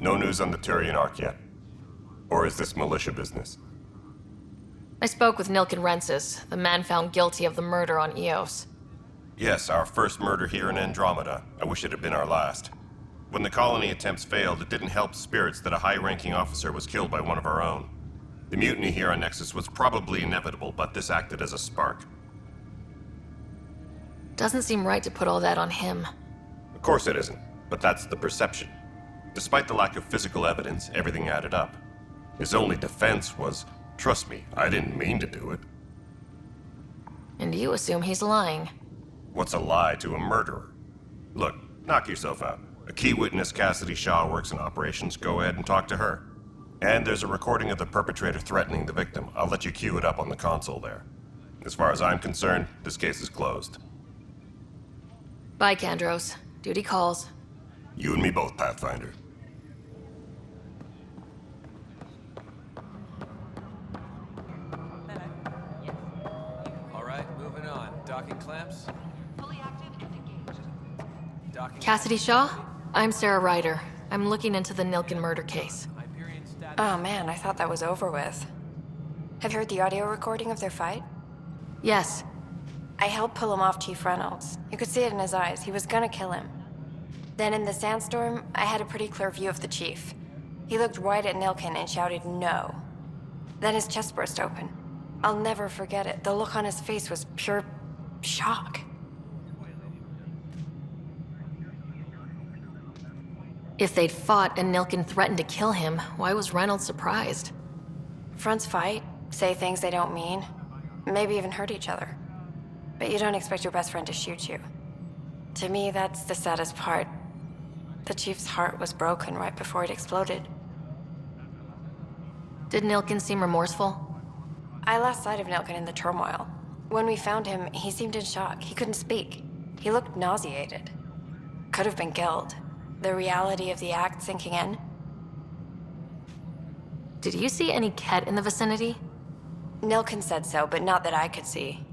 No news on the Turian Ark yet? Or is this militia business? I spoke with Nilken Rensis, the man found guilty of the murder on Eos. Yes, our first murder here in Andromeda. I wish it had been our last. When the colony attempts failed, it didn't help spirits that a high-ranking officer was killed by one of our own. The mutiny here on Nexus was probably inevitable, but this acted as a spark. Doesn't seem right to put all that on him. Of course it isn't, but that's the perception. Despite the lack of physical evidence, everything added up. His only defense was, "Trust me, I didn't mean to do it." And you assume he's lying. What's a lie to a murderer? Look, knock yourself out. A key witness, Cassidy Shaw, works in operations. Go ahead and talk to her. And there's a recording of the perpetrator threatening the victim. I'll let you cue it up on the console there. As far as I'm concerned, this case is closed. Bye, Kandros. Duty calls. You and me both, Pathfinder. All right, moving on. Docking clamps. Fully active and engaged. Docking Cassidy Shaw? I'm Sarah Ryder. I'm looking into the Nilken murder case. Hyperion status. Oh man, I thought that was over with. Have you heard the audio recording of their fight? Yes. I helped pull him off Chief Reynolds. You could see it in his eyes. He was gonna kill him. Then in the sandstorm, I had a pretty clear view of the chief. He looked right at Nilken and shouted no. Then his chest burst open. I'll never forget it. The look on his face was pure shock. If they'd fought and Nilken threatened to kill him, why was Reynolds surprised? Fronts fight, say things they don't mean, maybe even hurt each other. But you don't expect your best friend to shoot you. To me, that's the saddest part. The chief's heart was broken right before it exploded. Did Nilken seem remorseful? I lost sight of Nilken in the turmoil. When we found him, he seemed in shock. He couldn't speak. He looked nauseated. Could have been guilt. The reality of the act sinking in. Did you see any Ket in the vicinity? Nilken said so, but not that I could see.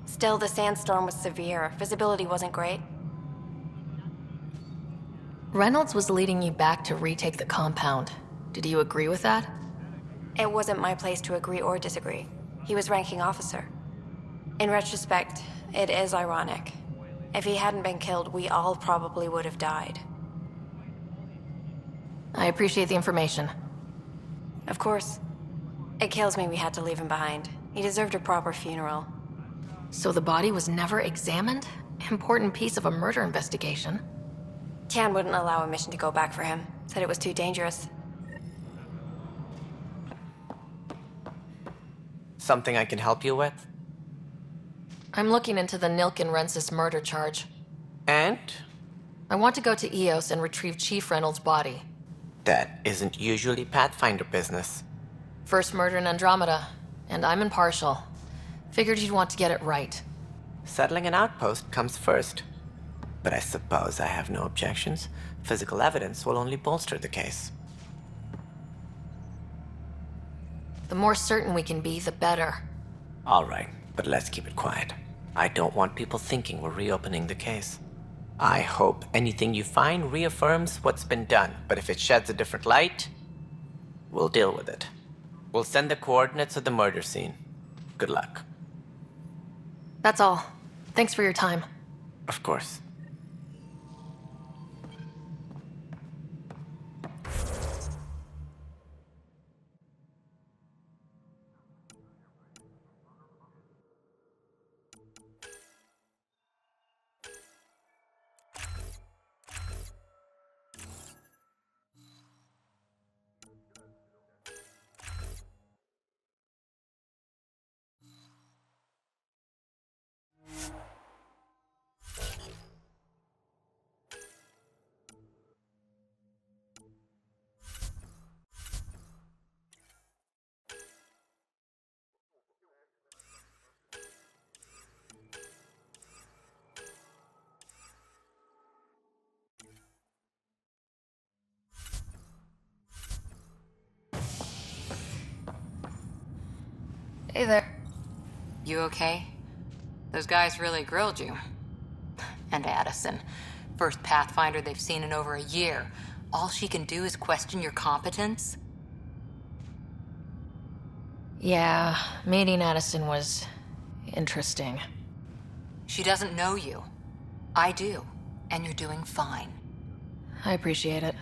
Still, the sandstorm was severe. Visibility wasn't great. Reynolds was leading you back to retake the compound. Did you agree with that? It wasn't my place to agree or disagree. He was ranking officer. In retrospect, it is ironic. If he hadn't been killed, we all probably would have died. I appreciate the information. Of course. It kills me we had to leave him behind. He deserved a proper funeral. So the body was never examined? Important piece of a murder investigation. Tian wouldn't allow a mission to go back for him. Said it was too dangerous. Something I can help you with? I'm looking into the Nilken Rensis murder charge. And? I want to go to Eos and retrieve Chief Reynolds' body. That isn't usually Pathfinder business. First murder in Andromeda, and I'm impartial. Figured you'd want to get it right. Settling an outpost comes first. But I suppose I have no objections. Physical evidence will only bolster the case. The more certain we can be, the better. All right, but let's keep it quiet. I don't want people thinking we're reopening the case. I hope anything you find reaffirms what's been done, but if it sheds a different light, we'll deal with it. We'll send the coordinates of the murder scene. Good luck. That's all. Thanks for your time. Of course. Hey there. You okay? Those guys really grilled you. And Addison. First Pathfinder they've seen in over a year. all she can do is question your competence? Yeah, meeting Addison was interesting. She doesn't know you. I do, and you're doing fine. I appreciate it.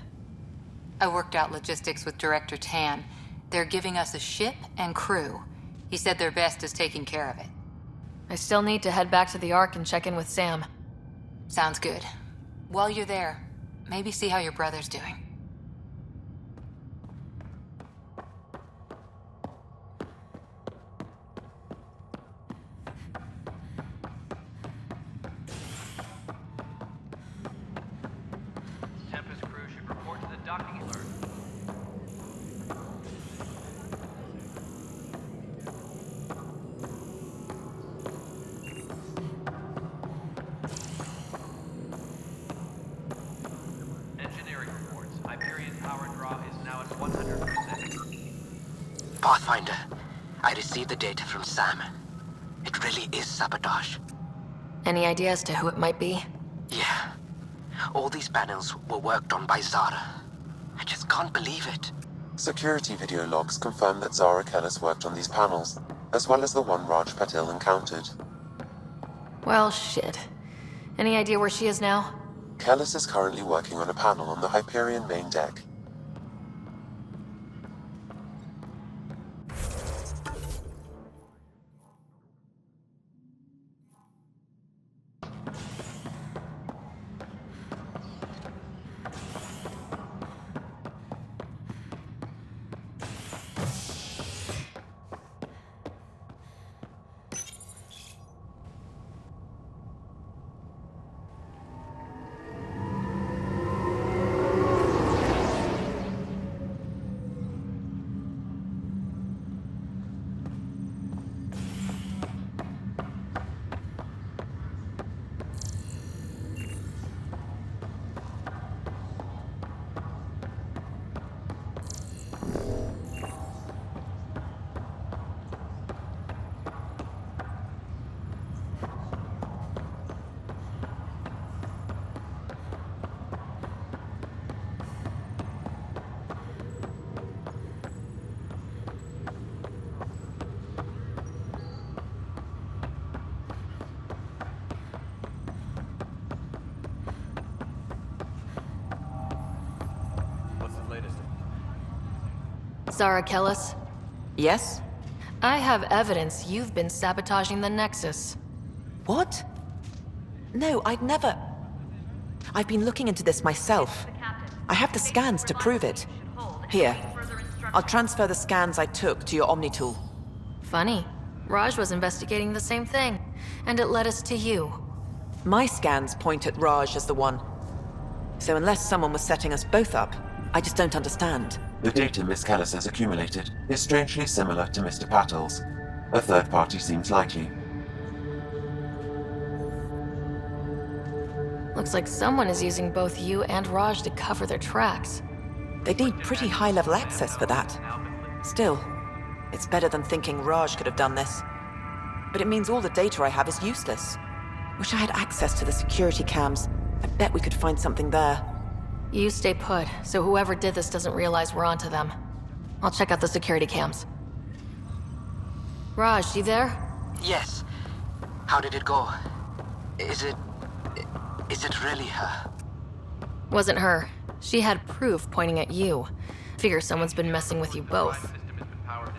I worked out logistics with Director Tan. They're giving us a ship and crew. He said their best is taking care of it. I still need to head back to the Ark and check in with Sam. Sounds good. While you're there, maybe see how your brother's doing. Tempest crew should report to the docking alert. Engineering reports. Hyperion power draw is now at 100%. Pathfinder, I received the data from Sam. It really is sabotage. Any idea as to who it might be? Yeah. All these panels were worked on by Zara. I just can't believe it. Security video logs confirm that Zara Kellis worked on these panels, as well as the one Raj Patil encountered. Well, shit. Any idea where she is now? Kellis is currently working on a panel on the Hyperion main deck. What's the latest? Zara Kellis? Yes? I have evidence you've been sabotaging the Nexus. What? No, I'd never. I've been looking into this myself. I have the scans to prove it. Here. I'll transfer the scans I took to your Omni tool. Funny. Raj was investigating the same thing, and it led us to you. My scans point at Raj as the one. So unless someone was setting us both up, I just don't understand. The data Miss Kellis has accumulated is strangely similar to Mr. Patil's. A third party seems likely. Looks like someone is using both you and Raj to cover their tracks. They need pretty high-level access for that. Still, it's better than thinking Raj could have done this. But it means all the data I have is useless. Wish I had access to the security cams. I bet we could find something there. You stay put, so whoever did this doesn't realize we're onto them. I'll check out the security cams. Raj, you there? Yes. How did it go? Is it really her? Wasn't her. She had proof pointing at you. Figure someone's been messing with you both.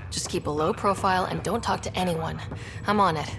Just keep a low profile and don't talk to anyone. I'm on it.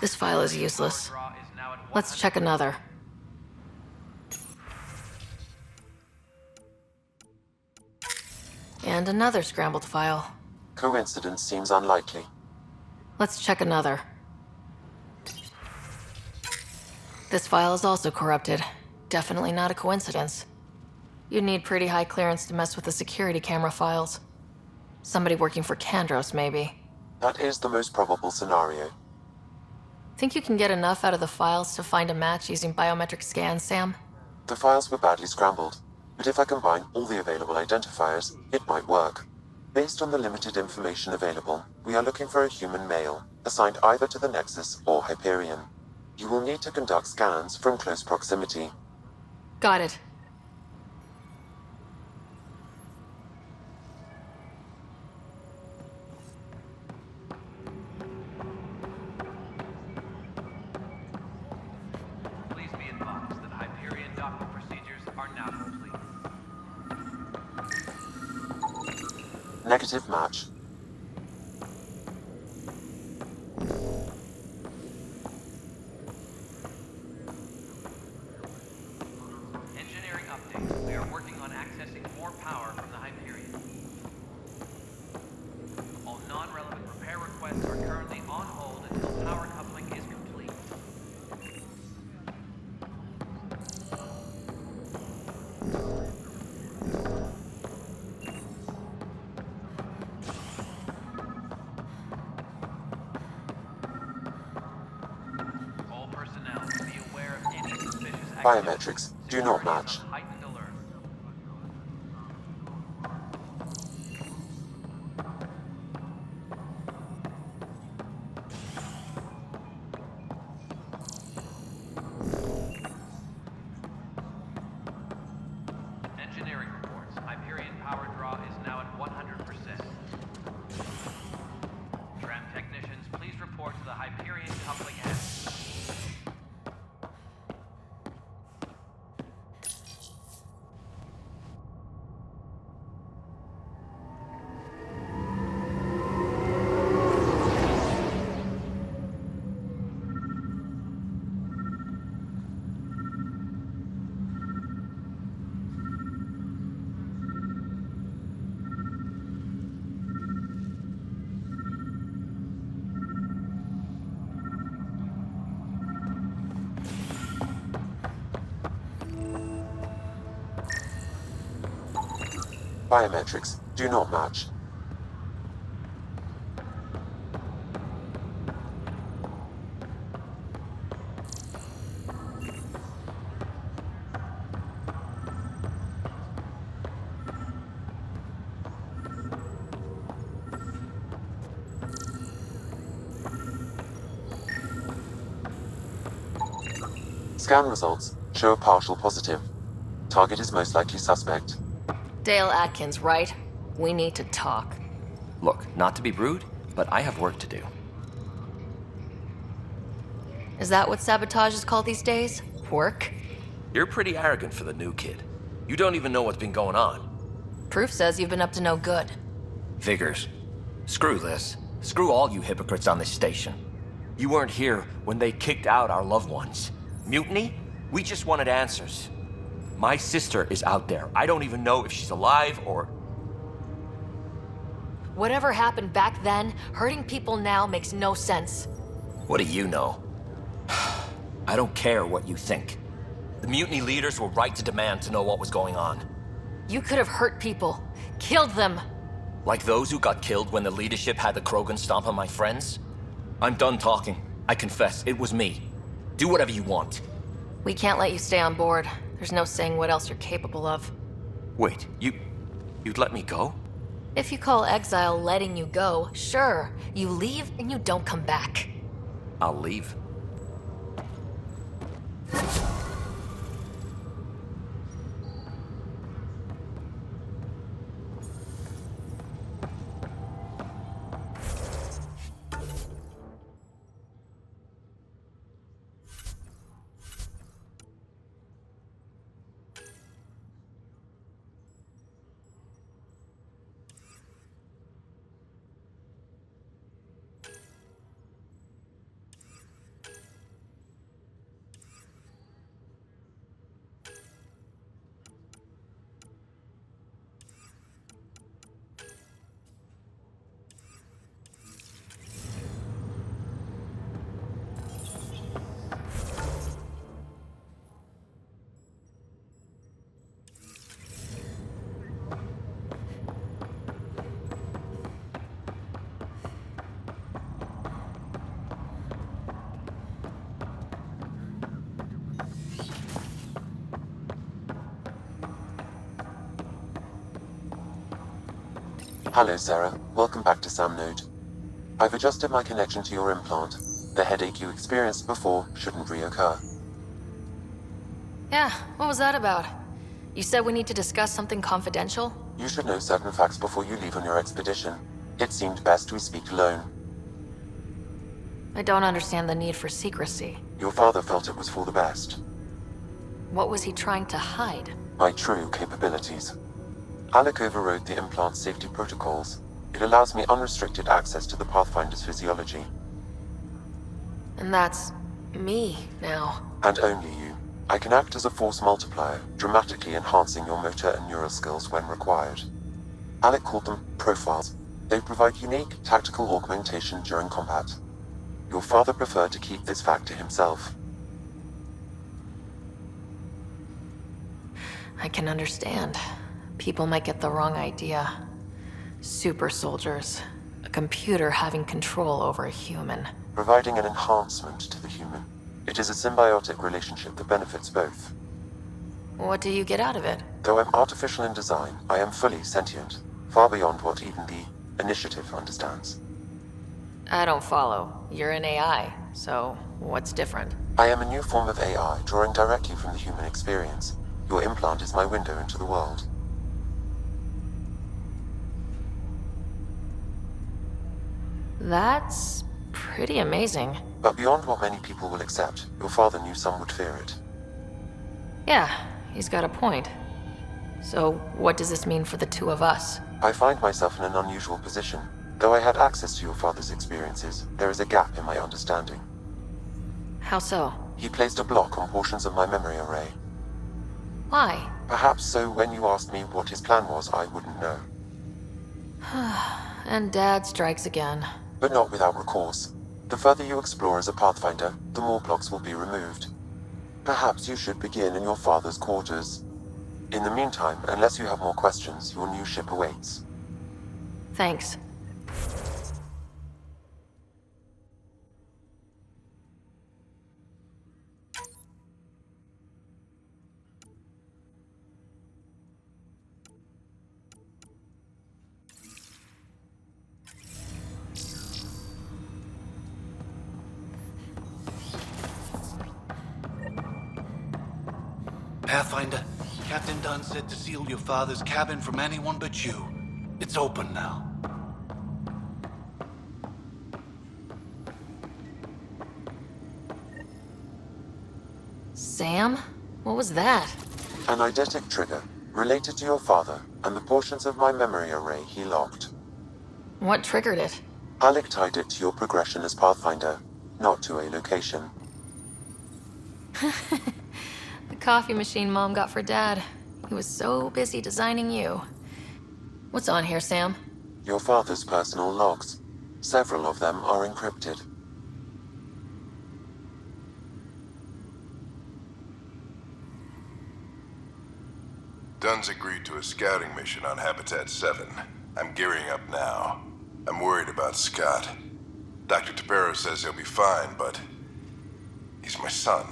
This file is useless. Draw is now at Let's check another. And another scrambled file. Coincidence seems unlikely. Let's check another. This file is also corrupted. Definitely not a coincidence. You'd need pretty high clearance to mess with the security camera files. Somebody working for Kandros, maybe. That is the most probable scenario. Think you can get enough out of the files to find a match using biometric scans, Sam? The files were badly scrambled, but if I combine all the available identifiers, it might work. Based on the limited information available, we are looking for a human male, assigned either to the Nexus or Hyperion. You will need to conduct scans from close proximity. Got it. Please be advised that Hyperion docking procedures are now complete. Negative match. Engineering update. We are working on accessing more power from the Hyperion. All non-relevant repair requests are currently on hold until power coupling is complete. All personnel, be aware of any suspicious activity. Biometrics do not match. Heightened alert. Engineering reports. Hyperion power draw is now at 100%. Tram technicians, please report to the Hyperion coupling end. Biometrics do not match. Scan results show a partial positive. Target is most likely suspect. Dale Atkins, right? We need to talk. Look, not to be rude, but I have work to do. Is that what sabotage is called these days? Work? You're pretty arrogant for the new kid. You don't even know what's been going on. Proof says you've been up to no good. Figures. Screw this. Screw all you hypocrites on this station. You weren't here when they kicked out our loved ones. Mutiny? We just wanted answers. My sister is out there. I don't even know if she's alive or... Whatever happened back then, hurting people now makes no sense. What do you know? I don't care what you think. The mutiny leaders were right to demand to know what was going on. You could have hurt people. Killed them. Like those who got killed when the leadership had the Krogan stomp on my friends? I'm done talking. I confess, it was me. Do whatever you want. We can't let you stay on board. There's no saying what else you're capable of. Wait, you'd let me go? If you call exile letting you go, sure. You leave and you don't come back. I'll leave. Hello, Sarah. Welcome back to Sam Node. I've adjusted my connection to your implant. The headache you experienced before shouldn't reoccur. Yeah, what was that about? You said we need to discuss something confidential? You should know certain facts before you leave on your expedition. It seemed best we speak alone. I don't understand the need for secrecy. Your father felt it was for the best. What was he trying to hide? My true capabilities. Alec overrode the implant's safety protocols. It allows me unrestricted access to the Pathfinder's physiology. And that's me now. And only you. I can act as a force multiplier, dramatically enhancing your motor and neural skills when required. Alec called them profiles. They provide unique tactical augmentation during combat. Your father preferred to keep this fact to himself. I can understand. People might get the wrong idea. Super soldiers. A computer having control over a human. Providing an enhancement to the human. It is a symbiotic relationship that benefits both. What do you get out of it? Though I'm artificial in design, I am fully sentient, far beyond what even the Initiative understands. I don't follow. You're an AI, so what's different? I am a new form of AI, drawing directly from the human experience. Your implant is my window into the world. That's pretty amazing. But beyond what many people will accept, your father knew some would fear it. Yeah, he's got a point. So what does this mean for the two of us? I find myself in an unusual position. Though I had access to your father's experiences, there is a gap in my understanding. How so? He placed a block on portions of my memory array. Why? Perhaps so when you asked me what his plan was, I wouldn't know. And Dad strikes again. But not without recourse. The further you explore as a Pathfinder, the more blocks will be removed. Perhaps you should begin in your father's quarters. In the meantime, unless you have more questions, your new ship awaits. Thanks. Pathfinder, Captain Dunn said to seal your father's cabin from anyone but you. It's open now. Sam? What was that? An eidetic trigger, related to your father, and the portions of my memory array he locked. What triggered it? Alec tied it to your progression as Pathfinder, not to a location. The coffee machine Mom got for Dad. He was so busy designing you. What's on here, Sam? Your father's personal logs. Several of them are encrypted. Dunn's agreed to a scouting mission on Habitat 7. I'm gearing up now. I'm worried about Scott. Dr. Tapero says he'll be fine, but he's my son.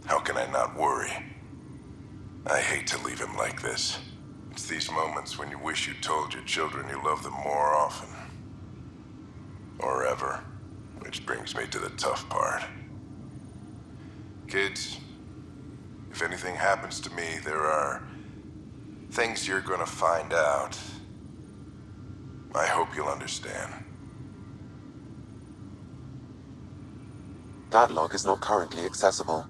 How can I not worry? I hate to leave him like this. It's these moments when you wish you told your children you love them more often. Or ever. Which brings me to the tough part. Kids, if anything happens to me, there are things you're gonna find out. I hope you'll understand. That log is not currently accessible.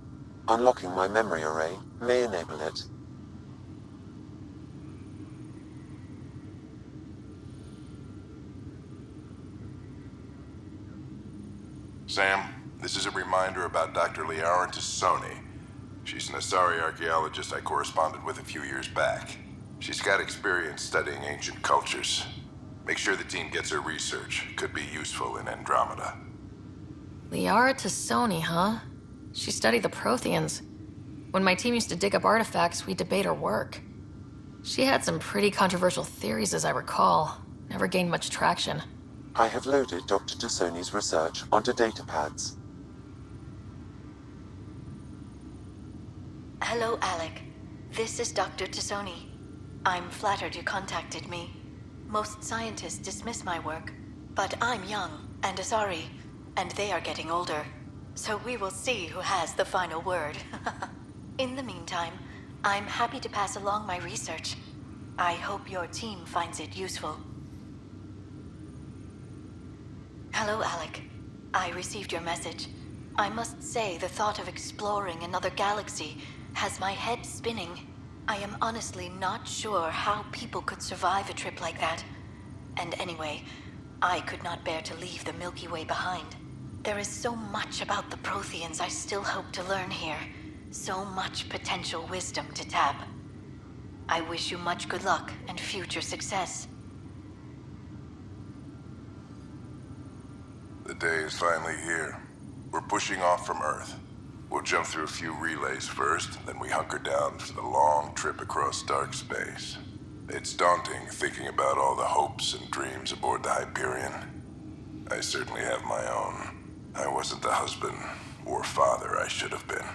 Unlocking my memory array may enable it. Sam, this is a reminder about Dr. Liara Tassoni. She's an Asari archaeologist I corresponded with a few years back. She's got experience studying ancient cultures. Make sure the team gets her research. Could be useful in Andromeda. Liara Tassoni, huh? She studied the Protheans. When my team used to dig up artifacts, we'd debate her work. She had some pretty controversial theories, as I recall. Never gained much traction. I have loaded Dr. Tassoni's research onto datapads. Hello, Alec. This is Dr. Tassoni. I'm flattered you contacted me. Most scientists dismiss my work, but I'm young and Asari, and they are getting older. So we will see who has the final word. In the meantime, I'm happy to pass along my research. I hope your team finds it useful. Hello, Alec. I received your message. I must say the thought of exploring another galaxy has my head spinning. I am honestly not sure how people could survive a trip like that. And anyway, I could not bear to leave the Milky Way behind. There is so much about the Protheans I still hope to learn here. So much potential wisdom to tap. I wish you much good luck and future success. The day is finally here. We're pushing off from Earth. We'll jump through a few relays first, then we hunker down for the long trip across dark space. It's daunting thinking about all the hopes and dreams aboard the Hyperion. I certainly have my own. I wasn't the husband or father I should have been.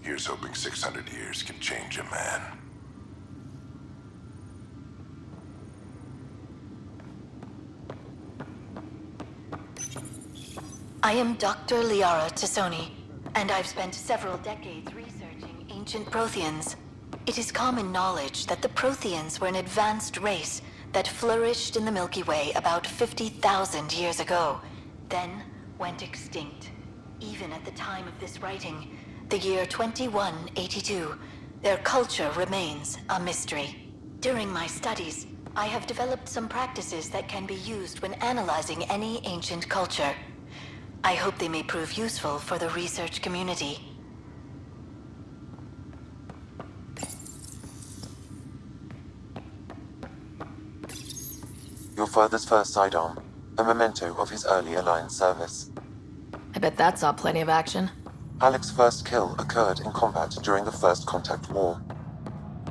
Here's hoping 600 years can change a man. I am Dr. Liara Tassoni, and I've spent several decades researching ancient Protheans. It is common knowledge that the Protheans were an advanced race that flourished in the Milky Way about 50,000 years ago, then went extinct. Even at the time of this writing, the year 2182, their culture remains a mystery. During my studies, I have developed some practices that can be used when analyzing any ancient culture. I hope they may prove useful for the research community. Your father's first sidearm, a memento of his early Alliance service. I bet that saw plenty of action. Alec's first kill occurred in combat during the First Contact War.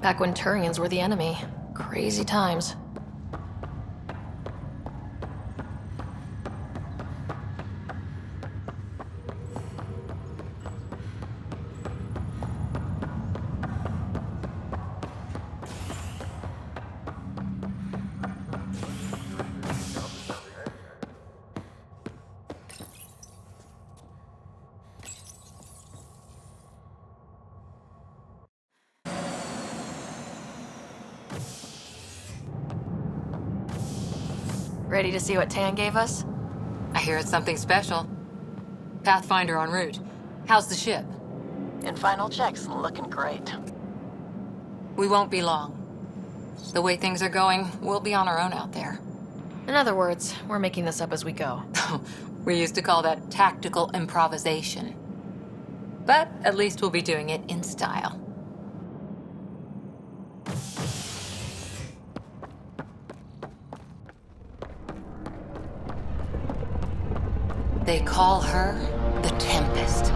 Back when Turians were the enemy. Crazy times. Ready to see what Tan gave us? I hear it's something special. Pathfinder en route. How's the ship? In final checks, looking great. We won't be long. The way things are going, we'll be on our own out there. In other words, we're making this up as we go. We used to call that tactical improvisation. But at least we'll be doing it in style. They call her the Tempest.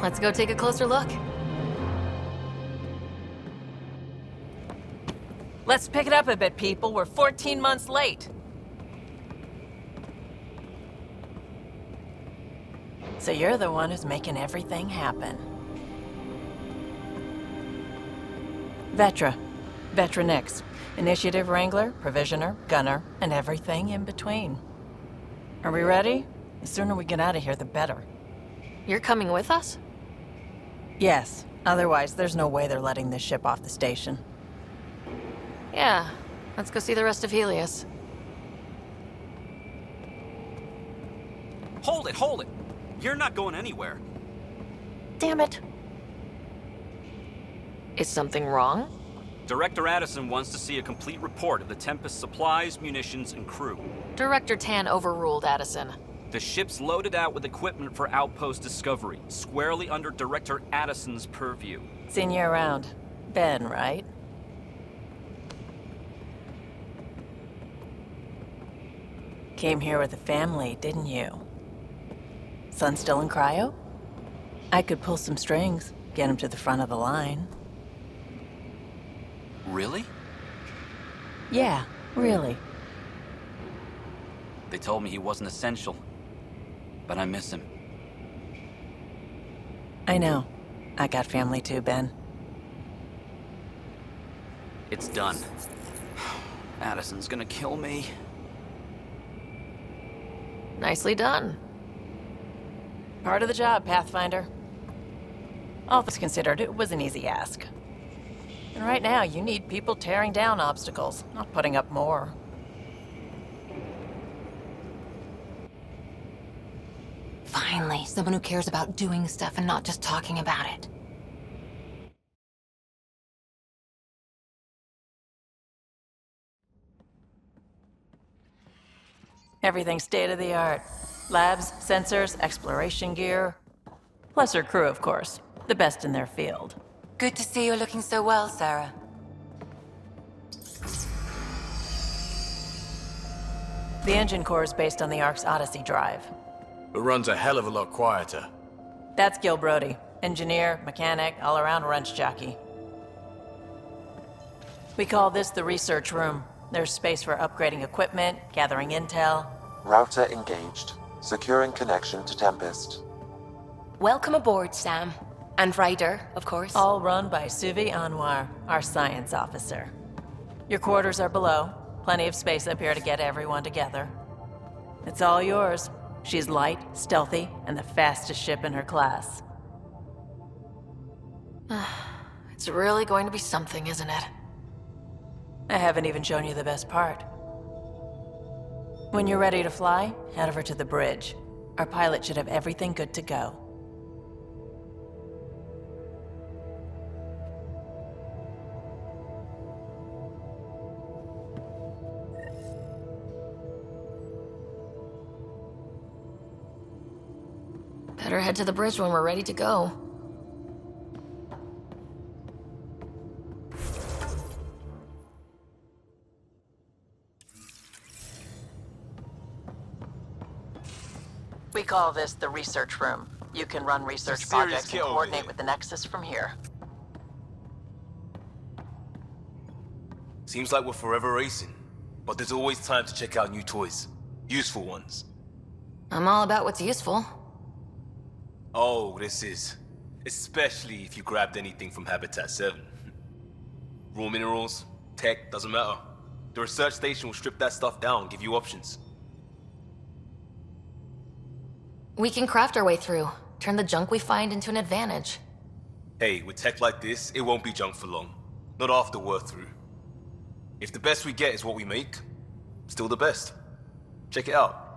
Let's go take a closer look. Let's pick it up a bit, people. We're 14 months late. So you're the one who's making everything happen. Vetra. Vetra Nix. Initiative Wrangler, Provisioner, Gunner, and everything in between. Are we ready? The sooner we get out of here, the better. You're coming with us? Yes. Otherwise, there's no way they're letting this ship off the station. Yeah. Let's go see the rest of Helios. Hold it, hold it! You're not going anywhere. Damn it. Is something wrong? Director Addison wants to see a complete report of the Tempest's supplies, munitions, and crew. Director Tan overruled Addison. The ship's loaded out with equipment for outpost discovery, squarely under Director Addison's purview. Seen you around. Ben, right? Came here with a family, didn't you? Son still in cryo? I could pull some strings, get him to the front of the line. Really? Yeah, really. They told me he wasn't essential, but I miss him. I know. I got family too, Ben. It's done. Addison's gonna kill me. Nicely done. Part of the job, Pathfinder. All things considered, it was an easy ask. And right now, you need people tearing down obstacles, not putting up more. Finally, someone who cares about doing stuff and not just talking about it. Everything's state-of-the-art. Labs, sensors, exploration gear. Plus her crew, of course. The best in their field. Good to see you're looking so well, Sarah. The engine core is based on the Ark's Odyssey drive. It runs a hell of a lot quieter. That's Gil Brody. Engineer, mechanic, all-around wrench jockey. We call this the research room. There's space for upgrading equipment, gathering intel. Router engaged. Securing connection to Tempest. Welcome aboard, Sam. And Ryder, of course. All run by Suvi Anwar, our science officer. Your quarters are below. Plenty of space up here to get everyone together. It's all yours. She's light, stealthy, and the fastest ship in her class. It's really going to be something, isn't it? I haven't even shown you the best part. When you're ready to fly, head over to the bridge. Our pilot should have everything good to go. Better head to the bridge when we're ready to go. We call this the research room. You can run research projects and coordinate with the Nexus from here. Seems like we're forever racing, but there's always time to check out new toys. Useful ones. I'm all about what's useful. Oh, this is. Especially if you grabbed anything from Habitat 7. Raw minerals, tech, doesn't matter. The research station will strip that stuff down, give you options. We can craft our way through. Turn the junk we find into an advantage. Hey, with tech like this, it won't be junk for long. Not after we're through. If the best we get is what we make, still the best. Check it out.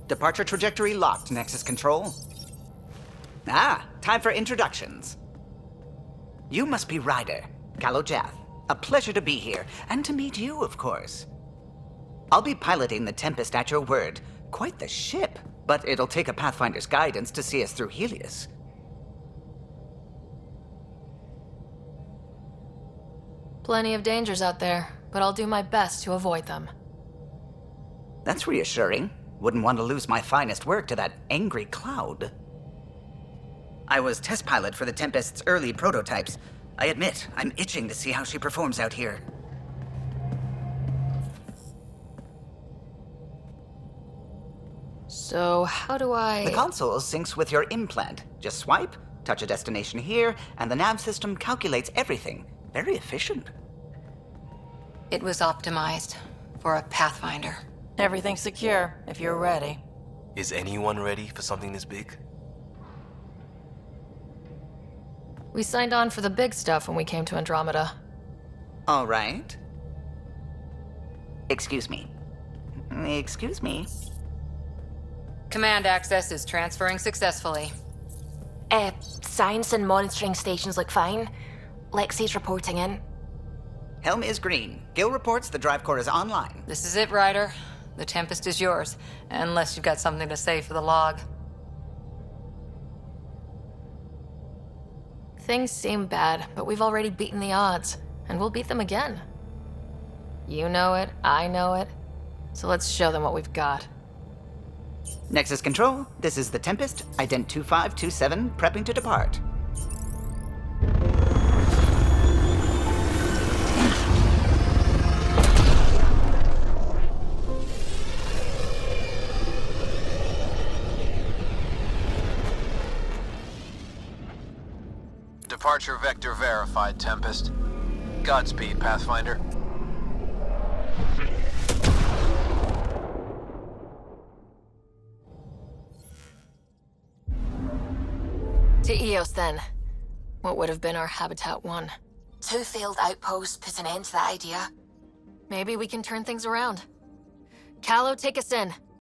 Departure trajectory locked, Nexus Control. Ah, time for introductions. You must be Ryder, Kalojath. A pleasure to be here, and to meet you, of course. I'll be piloting the Tempest at your word. Quite the ship, but it'll take a Pathfinder's guidance to see us through Helios. Plenty of dangers out there, but I'll do my best to avoid them. That's reassuring. Wouldn't want to lose my finest work to that angry cloud. I was test pilot for the Tempest's early prototypes. I admit, I'm itching to see how she performs out here. So, how do I... The console syncs with your implant. Just swipe, touch a destination here, and the nav system calculates everything. Very efficient. It was optimized for a Pathfinder. Everything's secure, if you're ready. Is anyone ready for something this big? We signed on for the big stuff when we came to Andromeda. All right. Excuse me. Excuse me. Command access is transferring successfully. Science and monitoring stations look fine. Lexi's reporting in. Helm is green. Gil reports the drive core is online. This is it, Ryder. The Tempest is yours, unless you've got something to say for the log. Things seem bad, but we've already beaten the odds, and we'll beat them again. You know it, I know it, so let's show them what we've got. Nexus Control, this is the Tempest, Ident 2527, prepping to depart. Departure vector verified, Tempest. Godspeed, Pathfinder. To Eos, then. What would have been our Habitat 1? 2 failed outposts put an end to that idea. Maybe we can turn things around. Callow, take us in.